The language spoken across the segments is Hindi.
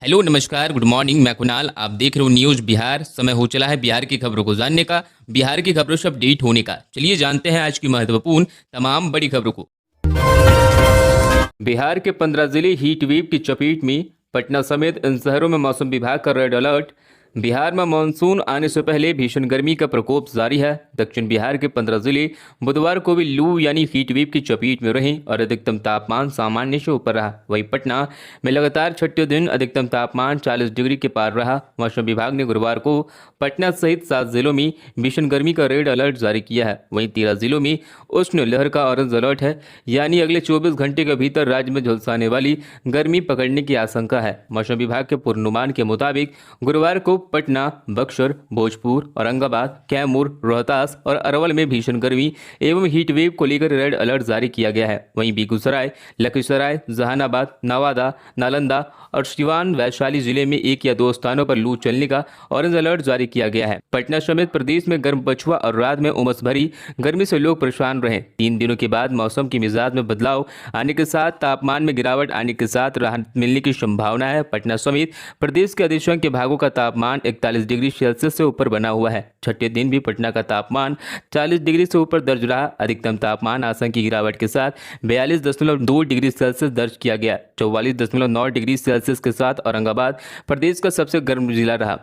हेलो नमस्कार गुड मॉर्निंग। मैं कुणाल, आप देख रहे हो न्यूज़ बिहार। समय हो चला है बिहार की खबरों को जानने का, बिहार की खबरों से अपडेट होने का। चलिए जानते हैं आज की महत्वपूर्ण तमाम बड़ी खबरों को। बिहार के 15 जिले हीट वेव की चपेट में, पटना समेत इन शहरों में मौसम विभाग का रेड अलर्ट। बिहार में मानसून आने से पहले भीषण गर्मी का प्रकोप जारी है। दक्षिण बिहार के 15 जिले बुधवार को भी लू यानी हीट वेव की चपेट में रहे और अधिकतम तापमान सामान्य से ऊपर रहा। वहीं पटना में लगातार छठे दिन अधिकतम तापमान 40 डिग्री के पार रहा। मौसम विभाग ने गुरुवार को पटना सहित 7 जिलों में भीषण गर्मी का रेड अलर्ट जारी किया है। वहीं 13 जिलों में उष्ण लहर का ऑरेंज अलर्ट है, यानी अगले 24 घंटे के भीतर राज्य में झुलसाने वाली गर्मी पकड़ने की आशंका है। मौसम विभाग के पूर्वानुमान के मुताबिक गुरुवार को पटना, बक्सर, भोजपुर, औरंगाबाद, कैमूर, रोहतास और अरवल में भीषण गर्मी एवं हीट वेव को लेकर रेड अलर्ट जारी किया गया है। वहीं बेगूसराय, लखीसराय, जहानाबाद, नवादा, नालंदा और सिवान, वैशाली जिले में 1 या 2 स्थानों पर लू चलने का ऑरेंज अलर्ट जारी किया गया है। पटना समेत प्रदेश में गर्म पछुआ और रात में उमस भरी गर्मी से लोग परेशान रहे। 3 दिनों के बाद मौसम की मिजाज में बदलाव आने के साथ तापमान में गिरावट आने के साथ राहत मिलने की संभावना है। पटना समेत प्रदेश के अधिकांश भागों का तापमान 41 डिग्री सेल्सियस से ऊपर बना हुआ है। छठे दिन भी पटना का तापमान 40 डिग्री से ऊपर दर्ज रहा। अधिकतम तापमान आंशिक गिरावट के साथ 42.2 डिग्री सेल्सियस दर्ज किया गया। 44.9 डिग्री सेल्सियस के साथ औरंगाबाद प्रदेश का सबसे गर्म जिला रहा।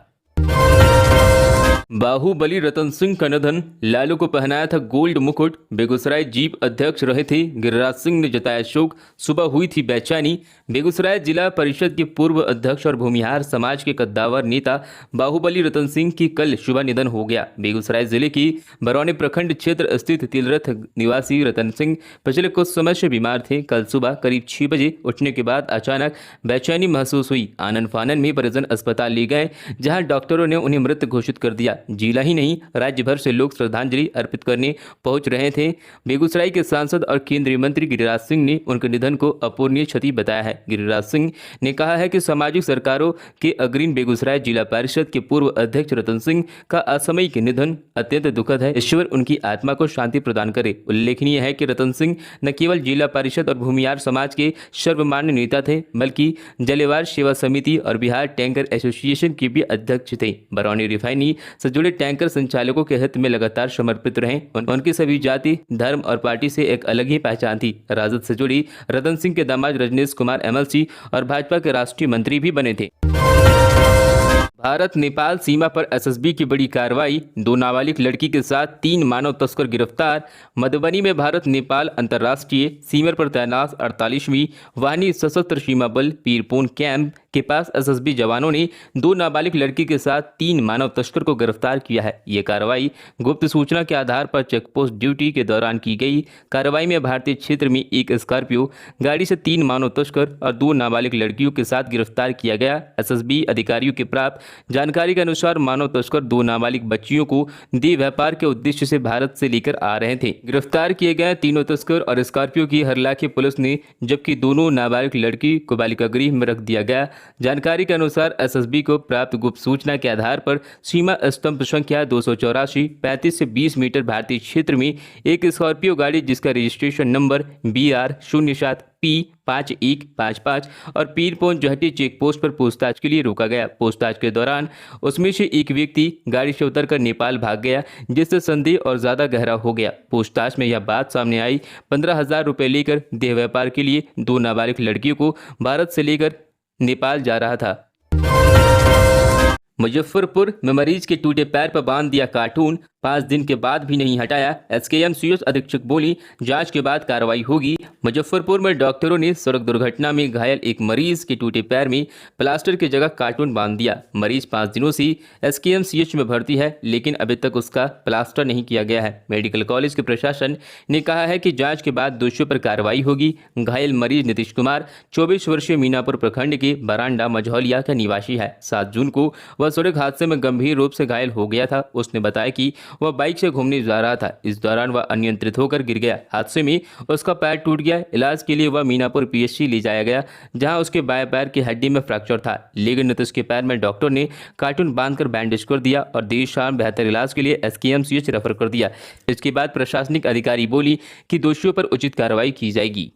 बाहुबली रतन सिंह का निधन, लालू को पहनाया था गोल्ड मुकुट। बेगूसराय जीप अध्यक्ष रहे थे गिरिराज सिंह ने जताया शोक, सुबह हुई थी बेचैनी। बेगूसराय जिला परिषद के पूर्व अध्यक्ष और भूमिहार समाज के कद्दावर नेता बाहुबली रतन सिंह की कल सुबह निधन हो गया। बेगूसराय जिले की बरौनी प्रखंड क्षेत्र स्थित तिलरथ निवासी रतन सिंह पिछले कुछ समय से बीमार थे। कल सुबह करीब 6 बजे उठने के बाद अचानक बेचैनी महसूस हुई। आनन फानन में परिजन अस्पताल ले गए, जहां डॉक्टरों ने उन्हें मृत घोषित कर दिया। जिला ही नहीं राज्य भर से लोग श्रद्धांजलि अर्पित करने पहुंच रहे थे। बेगूसराय के सांसद और केंद्रीय मंत्री गिरिराज सिंह ने उनके निधन को अपूरणीय क्षति बताया है। गिरिराज सिंह ने कहा है कि सामाजिक सरकारों के अग्रणी बेगूसराय जिला परिषद के पूर्व अध्यक्ष रतन सिंह का असामयिक निधन अत्यंत दुखद है। ईश्वर उनकी आत्मा को शांति प्रदान करे। उल्लेखनीय है कि रतन सिंह न केवल जिला परिषद और भूमिहार समाज के सर्वमान्य नेता थे, बल्कि जलेवार सेवा समिति और बिहार टैंकर एसोसिएशन के भी अध्यक्ष थे। बरौनी रिफाइनरी से जुड़े टैंकर संचालकों के हित में लगातार समर्पित रहे। उनकी सभी जाति, धर्म और पार्टी से एक अलग ही पहचान थी। राजद से जुड़ी रतन सिंह के दामाद रजनीश कुमार एमएलसी और भाजपा के राष्ट्रीय मंत्री भी बने थे। भारत नेपाल सीमा पर एसएसबी की बड़ी कार्रवाई, 2 नाबालिग लड़की के साथ 3 मानव तस्कर गिरफ्तार। मधुबनी में भारत नेपाल अंतर्राष्ट्रीय सीमा पर तैनात 48वीं वाहिनी सशस्त्र सीमा बल पीरपोन कैंप के पास एसएसबी जवानों ने 2 नाबालिग लड़की के साथ 3 मानव तस्कर को गिरफ्तार किया है। ये कार्रवाई गुप्त सूचना के आधार पर चेकपोस्ट ड्यूटी के दौरान की गई। कार्रवाई में भारतीय क्षेत्र में एक स्कॉर्पियो गाड़ी से 3 मानव तस्कर और 2 नाबालिग लड़कियों के साथ गिरफ्तार किया गया। एसएसबी अधिकारियों के प्राप्त जानकारी के अनुसार मानव तस्कर 2 नाबालिग बच्चियों को देह व्यापार के उद्देश्य से भारत से लेकर आ रहे थे। गिरफ्तार किए गए तीनों तस्कर और स्कॉर्पियो की हरलाखी पुलिस ने, जबकि दोनों नाबालिग लड़की को बालिका गृह में रख दिया गया। जानकारी के अनुसार एसएसबी को प्राप्त गुप्त सूचना के आधार पर सीमा स्तंभ संख्या 284 35 से 20 मीटर भारतीय क्षेत्र में एक स्कॉर्पियो गाड़ी जिसका रजिस्ट्रेशन नंबर BR07P5155 और पीरपोन जहटी चेक पोस्ट पर पूछताछ के लिए रोका गया। पूछताछ के दौरान उसमें से एक व्यक्ति गाड़ी से उतरकर नेपाल भाग गया, जिससे संदेह और ज्यादा गहरा हो गया। पूछताछ में यह बात सामने आई, 15,000 रुपये लेकर देह व्यापार के लिए 2 नाबालिग लड़कियों को भारत से लेकर नेपाल जा रहा था। मुजफ्फरपुर में मरीज के टूटे पैर पर बांध दिया कार्टून, 5 दिन के बाद भी नहीं हटाया। एसकेएमसीएच अधीक्षक बोली, जांच के बाद कार्रवाई होगी। मुजफ्फरपुर में डॉक्टरों ने सड़क दुर्घटना में घायल एक मरीज के टूटे पैर में प्लास्टर की जगह कार्टून बांध दिया। मरीज 5 दिनों से एसकेएमसीएच में भर्ती है, लेकिन अभी तक उसका प्लास्टर नहीं किया गया है। मेडिकल कॉलेज के प्रशासन ने कहा है कि जांच के बाद दोषियों पर कार्रवाई होगी। घायल मरीज नीतीश कुमार 24 वर्षीय मीनापुर प्रखंड के बरांडा मझौलिया का निवासी है। 7 जून को वह सड़क हादसे में गंभीर रूप से घायल हो गया था। उसने बताया कि वह बाइक से घूमने जा रहा था। इस दौरान वह अनियंत्रित होकर गिर गया। हादसे में उसका पैर टूट गया। इलाज के लिए वह मीनापुर पीएचसी ले जाया गया, जहां उसके बाएं पैर की हड्डी में फ्रैक्चर था, लेकिन नीतीश के पैर में डॉक्टर ने कार्टून बांधकर बैंडेज कर दिया और देर शाम बेहतर इलाज के लिए एसकेएमसीएच रेफर कर दिया। इसके बाद प्रशासनिक अधिकारी बोली कि दोषियों पर उचित कार्रवाई की जाएगी।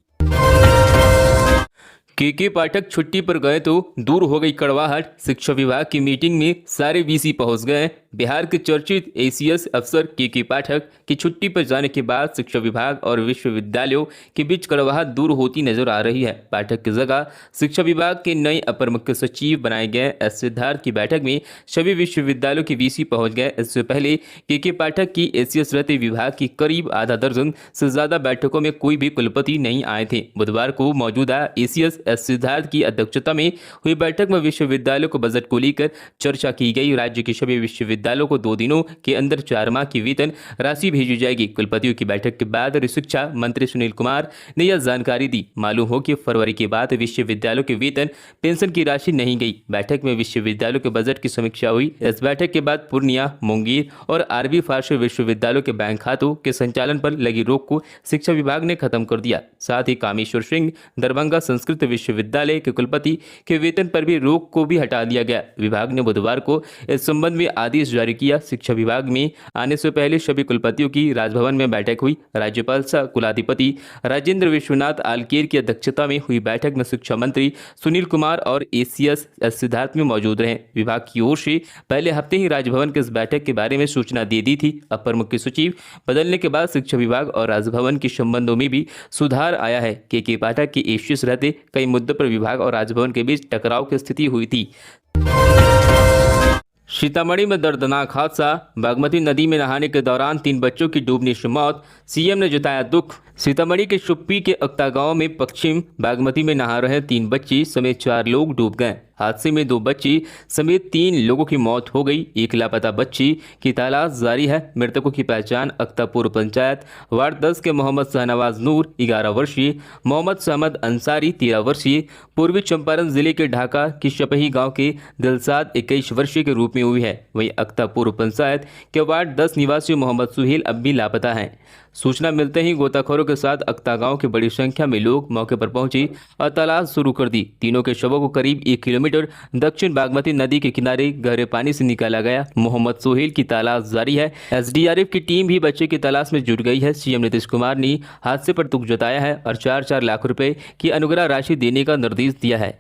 के पाठक छुट्टी पर गए तो दूर हो गई कड़वाहट। शिक्षा विभाग की मीटिंग में सारे वीसी पहुंच गए। बिहार के चर्चित एसीएस अफसर के पाठक की छुट्टी पर जाने के बाद शिक्षा विभाग और विश्वविद्यालयों के बीच कड़वाहट दूर होती नजर आ रही है। पाठक की जगह शिक्षा विभाग के नए अपर मुख्य सचिव बनाए गए एस सिद्धार्थ की बैठक में सभी विश्वविद्यालयों के वीसी पहुंच गए। इससे पहले के पाठक की एसीएस रहते विभाग की करीब आधा दर्जन से ज्यादा बैठकों में कोई भी कुलपति नहीं आए थे। बुधवार को मौजूदा एसीएस एस सिद्धार्थ की अध्यक्षता में हुई बैठक में विश्वविद्यालयों को बजट को लेकर चर्चा की गई। राज्य के सभी विश्वविद्यालयों को 2 दिनों के अंदर 4 माह की वेतन राशि भेजी जाएगी। कुलपतियों की बैठक के बाद शिक्षा मंत्री सुनील कुमार ने यह जानकारी दी। मालूम हो कि फरवरी के बाद विश्वविद्यालयों के वेतन पेंशन की राशि नहीं गई। बैठक में विश्वविद्यालयों के बजट की समीक्षा हुई। इस बैठक के बाद पूर्णिया, मुंगेर और आरबी फारसी विश्वविद्यालयों के बैंक खातों के संचालन पर लगी रोक को शिक्षा विभाग ने खत्म कर दिया। साथ ही कामेश्वर सिंह दरभंगा संस्कृत विश्वविद्यालय के कुलपति के वेतन पर भी रोक को भी हटा दिया गया। विभाग ने बुधवार को इस संबंध में आदेश जारी किया। शिक्षा विभाग में आने से पहले सभी कुलपतियों की राजभवन में बैठक हुई। राज्यपाल सह कुलाधिपति राजेंद्र विश्वनाथ आलकेर की अध्यक्षता में हुई बैठक में शिक्षा मंत्री सुनील कुमार और एसीएस एस सिद्धार्थ में मौजूद रहे। विभाग की ओर से पहले हफ्ते ही राजभवन के इस बैठक के बारे में सूचना दे दी थी। अपर मुख्य सचिव बदलने के बाद शिक्षा विभाग और राजभवन के संबंधों में भी सुधार आया है। के पाठक की एसीएस रहते कई मुद्दों पर विभाग और राजभवन के बीच टकराव की स्थिति हुई थी। सीतामढ़ी में दर्दनाक हादसा। बागमती नदी में नहाने के दौरान 3 बच्चों की डूबने से मौत। सीएम ने जताया दुख। सीतामढ़ी के सुप्पी के अक्ता गांव में पश्चिम बागमती में नहा रहे 3 बच्ची समेत 4 लोग डूब गए। हादसे में 2 बच्ची समेत 3 लोगों की मौत हो गई। एक लापता बच्ची की तलाश जारी है। मृतकों की पहचान अख्तापुर पंचायत वार्ड 10 के मोहम्मद शाहनवाज नूर 11 वर्षीय, मोहम्मद सहमद अंसारी 13 वर्षीय, पूर्वी चंपारण जिले के ढाका की शपही गांव के दिलसाद 21 वर्षीय के रूप में हुई है। वहीं अख्तापुर पंचायत के वार्ड 10 निवासी मोहम्मद सुहेल अब भी लापता हैं। सूचना मिलते ही गोताखोरों के साथ अख्ता गांव की बड़ी संख्या में लोग मौके पर पहुंचे और तलाश शुरू कर दी। तीनों के शवों को करीब 1 किलोमीटर दक्षिण बागमती नदी के किनारे गहरे पानी से निकाला गया। मोहम्मद सोहेल की तलाश जारी है। एसडीआरएफ की टीम भी बच्चे की तलाश में जुट गई है। सीएम नीतीश कुमार ने हादसे पर दुख जताया है और 4-4 लाख रुपए की अनुग्रह राशि देने का निर्देश दिया है।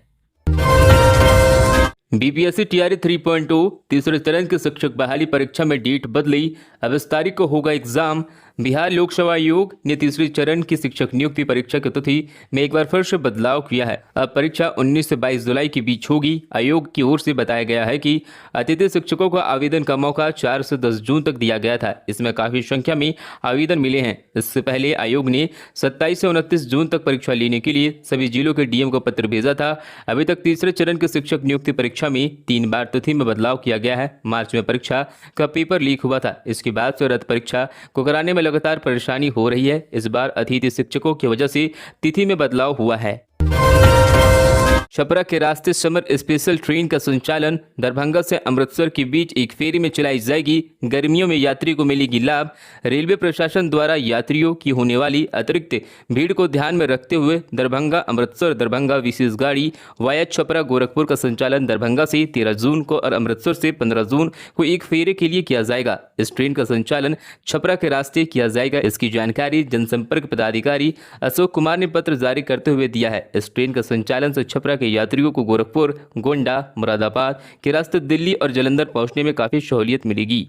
बीपीएससी टीआरई 3.0 तीसरे चरण की शिक्षक बहाली परीक्षा में डेट बदली। अब इस तारीख को होगा एग्जाम। बिहार लोकसेवा आयोग ने तीसरे चरण की शिक्षक नियुक्ति परीक्षा की तिथि में एक बार फिर से बदलाव किया है। अब परीक्षा 19 से 22 जुलाई के बीच होगी। आयोग की ओर से बताया गया है कि अतिथि शिक्षकों को आवेदन का मौका 4 से 10 जून तक दिया गया था। इसमें काफी संख्या में आवेदन मिले हैं। इससे पहले आयोग ने 27 से 29 जून तक परीक्षा लेने के लिए सभी जिलों के डीएम को पत्र भेजा था। अभी तक तीसरे चरण की शिक्षक नियुक्ति परीक्षा में 3 बार तिथि में बदलाव किया गया है। मार्च में परीक्षा का पेपर लीक हुआ था। इसके बाद से रद्द परीक्षा को कराने में लगातार परेशानी हो रही है। इस बार अतिथि शिक्षकों की वजह से तिथि में बदलाव हुआ है। छपरा के रास्ते समर स्पेशल ट्रेन का संचालन। दरभंगा से अमृतसर के बीच एक फेरी में चलाई जाएगी। गर्मियों में यात्री को मिलेगी लाभ। रेलवे प्रशासन द्वारा यात्रियों की होने वाली अतिरिक्त भीड़ को ध्यान में रखते हुए दरभंगा अमृतसर दरभंगा विशेष गाड़ी वाया छपरा गोरखपुर का संचालन दरभंगा से 13 जून को और अमृतसर से 15 जून को एक फेरे के लिए किया जाएगा। इस ट्रेन का संचालन छपरा के रास्ते किया जाएगा। इसकी जानकारी जनसंपर्क पदाधिकारी अशोक कुमार ने पत्र जारी करते हुए दिया है। इस ट्रेन का संचालन से छपरा के यात्रियों को गोरखपुर, गोंडा, मुरादाबाद के रास्ते दिल्ली और जालंधर पहुंचने में काफी सहूलियत मिलेगी।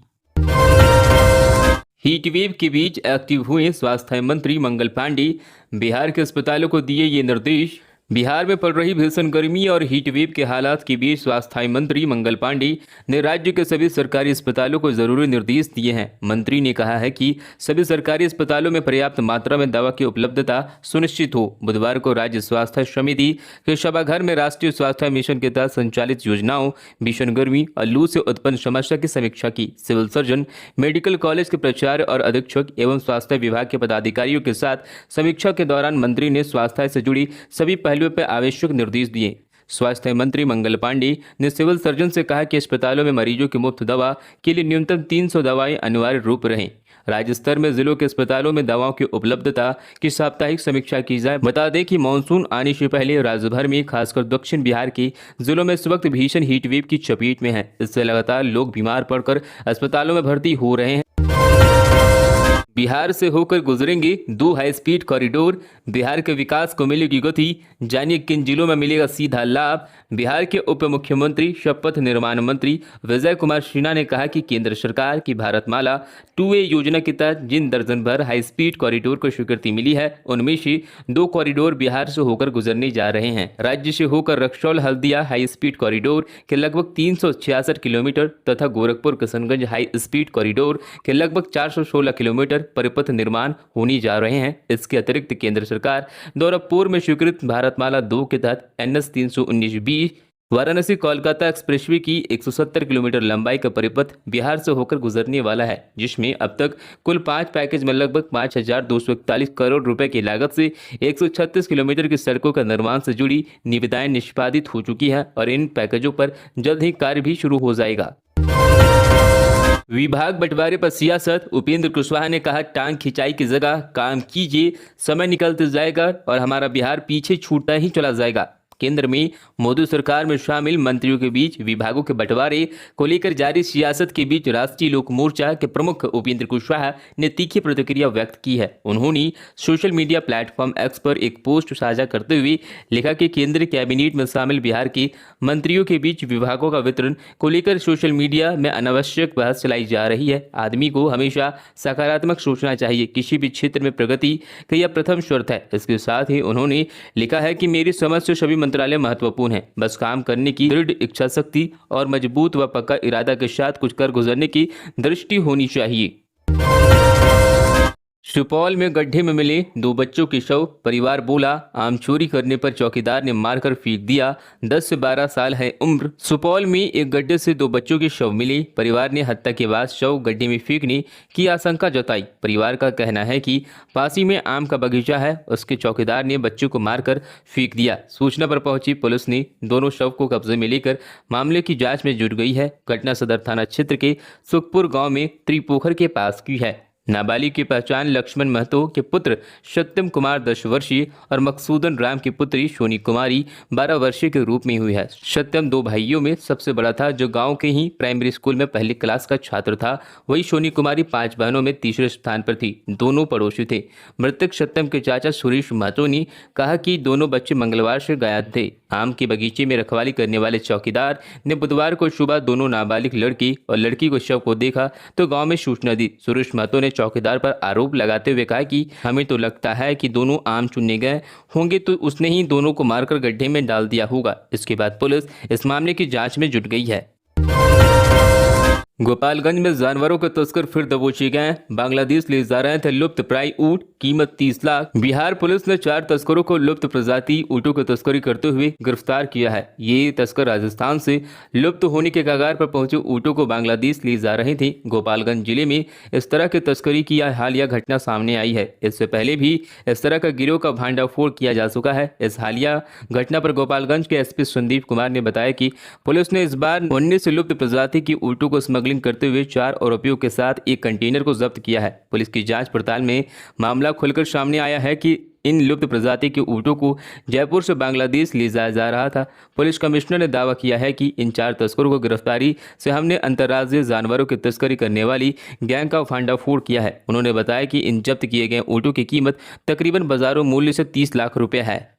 हीट वेव के बीच एक्टिव हुए स्वास्थ्य मंत्री मंगल पांडे। बिहार के अस्पतालों को दिए ये निर्देश। बिहार में पड़ रही भीषण गर्मी और हीट वेव के हालात के बीच स्वास्थ्य मंत्री मंगल पांडे ने राज्य के सभी सरकारी अस्पतालों को जरूरी निर्देश दिए हैं। मंत्री ने कहा है कि सभी सरकारी अस्पतालों में पर्याप्त मात्रा में दवा की उपलब्धता सुनिश्चित हो। बुधवार को राज्य स्वास्थ्य समिति के सभागार में राष्ट्रीय स्वास्थ्य मिशन के तहत संचालित योजनाओं, भीषण गर्मी और लू से उत्पन्न समस्या की समीक्षा की। सिविल सर्जन, मेडिकल कॉलेज के प्राचार्य और अधीक्षक एवं स्वास्थ्य विभाग के पदाधिकारियों के साथ समीक्षा के दौरान मंत्री ने स्वास्थ्य से जुड़ी सभी पहलुओं पर आवश्यक निर्देश दिए। स्वास्थ्य मंत्री मंगल पांडे ने सिविल सर्जन से कहा कि अस्पतालों में मरीजों की मुफ्त दवा के लिए न्यूनतम 300 दवाएं अनिवार्य रूप रहें। राज्य स्तर में जिलों के अस्पतालों में दवाओं की उपलब्धता की साप्ताहिक समीक्षा की जाए। बता दें कि मानसून आने से पहले राज्य भर में खासकर दक्षिण बिहार के जिलों में इस वक्त भीषण हीट वेव की चपेट में है। इससे लगातार लोग बीमार पड़कर अस्पतालों में भर्ती हो रहे हैं। बिहार से होकर गुजरेंगे 2 हाई स्पीड कॉरिडोर, बिहार के विकास को मिलेगी गति। जानिए किन जिलों में मिलेगा सीधा लाभ। बिहार के उप मुख्यमंत्री शपथ निर्माण मंत्री विजय कुमार सिन्हा ने कहा कि केंद्र सरकार की भारतमाला 2A योजना के तहत जिन दर्जन भर हाई स्पीड कॉरिडोर को स्वीकृति मिली है, उनमें से 2 कॉरिडोर बिहार से होकर गुजरने जा रहे हैं। राज्य से होकर Raxaul Haldia high speed corridor के लगभग 366 किलोमीटर तथा Gorakhpur Kishanganj high speed corridor के लगभग 416 किलोमीटर परिपथ निर्माण होने जा रहे हैं। इसके अतिरिक्त केंद्र सरकार द्वारा पूर्व में स्वीकृत भारतमाला 2 के तहत NS 319B Varanasi Kolkata expressway की 170 किलोमीटर लंबाई का परिपथ बिहार से होकर गुजरने वाला है, जिसमें अब तक कुल 5 पैकेज में लगभग 5,241 करोड़ रुपए की लागत से 136 किलोमीटर की सड़कों का निर्माण से जुड़ी निविदाएं निष्पादित हो चुकी हैं और इन पैकेजों पर जल्द ही कार्य भी शुरू हो जाएगा। विभाग बंटवारे पर सियासत। उपेंद्र कुशवाहा ने कहा, टांग खिंचाई की जगह काम कीजिए, समय निकलते जाएगा और हमारा बिहार पीछे छूटता ही चला जाएगा। केंद्र में मोदी सरकार में शामिल मंत्रियों के बीच विभागों के बंटवारे को लेकर जारी सियासत के बीच राष्ट्रीय लोक मोर्चा के प्रमुख उपेंद्र कुशवाहा ने तीखी प्रतिक्रिया व्यक्त की है। उन्होंने सोशल मीडिया प्लेटफॉर्म एक्स पर एक पोस्ट साझा करते हुए लिखा कि केंद्रीय कैबिनेट में शामिल बिहार के मंत्रियों के बीच विभागों का वितरण को लेकर सोशल मीडिया में अनावश्यक बहस चलाई जा रही है। आदमी को हमेशा सकारात्मक सोचना चाहिए, किसी भी क्षेत्र में प्रगति का यह प्रथम शर्त है। इसके साथ ही उन्होंने लिखा है कि मेरी समझ से सभी मंत्रालय महत्वपूर्ण है, बस काम करने की दृढ़ इच्छा शक्ति और मजबूत व पक्का इरादा के साथ कुछ कर गुजरने की दृष्टि होनी चाहिए। सुपौल में गड्ढे में मिले 2 बच्चों के शव, परिवार बोला आम चोरी करने पर चौकीदार ने मारकर फेंक दिया, 10 से 12 साल है उम्र। सुपौल में एक गड्ढे से 2 बच्चों के शव मिले, परिवार ने हत्या के बाद शव गड्ढे में फेंकने की आशंका जताई। परिवार का कहना है कि पास ही में आम का बगीचा है, उसके चौकीदार ने बच्चों को मारकर फेंक दिया। सूचना पर पहुंची पुलिस ने दोनों शव को कब्जे में लेकर मामले की जाँच में जुट गई है। घटना सदर थाना क्षेत्र के सुखपुर गाँव में त्रिपोखर के पास की है। नाबालिग की पहचान लक्ष्मण महतो के पुत्र सत्यम कुमार 10 वर्षीय और मकसूदन राम की पुत्री सोनी कुमारी 12 वर्षीय के रूप में हुई है। सत्यम 2 भाइयों में सबसे बड़ा था, जो गांव के ही प्राइमरी स्कूल में पहली क्लास का छात्र था। वही सोनी कुमारी 5 बहनों में तीसरे स्थान पर थी। दोनों पड़ोसी थे। मृतक सत्यम के चाचा सुरेश महतो ने कहा कि दोनों बच्चे मंगलवार से गायब थे। आम के बगीचे में रखवाली करने वाले चौकीदार ने बुधवार को सुबह दोनों नाबालिग लड़की और लड़की को शव को देखा तो गांव में सूचना दी। सुरेश महतो ने चौकीदार पर आरोप लगाते हुए कहा कि हमें तो लगता है कि दोनों आम चुनने गए होंगे तो उसने ही दोनों को मारकर गड्ढे में डाल दिया होगा। इसके बाद पुलिस इस मामले की जांच में जुट गई है। गोपालगंज में जानवरों के तस्कर फिर दबोचे गए। बांग्लादेश ले जा रहे थे लुप्त प्राय ऊंट, कीमत 30 लाख। बिहार पुलिस ने 4 तस्करों को लुप्त प्रजाति ऊंटों की तस्करी करते हुए गिरफ्तार किया है। ये तस्कर राजस्थान से लुप्त होने के कगार पर पहुंचे ऊंटों को बांग्लादेश ले जा रहे थे। गोपालगंज जिले में इस तरह की तस्करी की हालिया घटना सामने आई है। इससे पहले भी इस तरह का गिरोह का भांडाफोड़ किया जा चुका है। इस हालिया घटना पर गोपालगंज के SP संदीप कुमार ने बताया कि पुलिस ने इस बार 19 लुप्त प्रजाति की ऊंटों को करते हुए 4 आरोपियों के साथ एक कंटेनर को जब्त किया है। पुलिस की जांच पड़ताल में मामला खुलकर सामने आया है कि इन लुप्त प्रजाति के ऊंटों को जयपुर से बांग्लादेश ले जाया जा रहा था। पुलिस कमिश्नर ने दावा किया है कि इन 4 तस्करों को गिरफ्तारी से हमने अंतर्राज्यीय जानवरों की तस्करी करने वाली गैंग का भांडाफोड़ किया है। उन्होंने बताया कि इन जब्त किए गए ऊंटों की कीमत तकरीबन बाजारों मूल्य से 30 लाख रुपए है।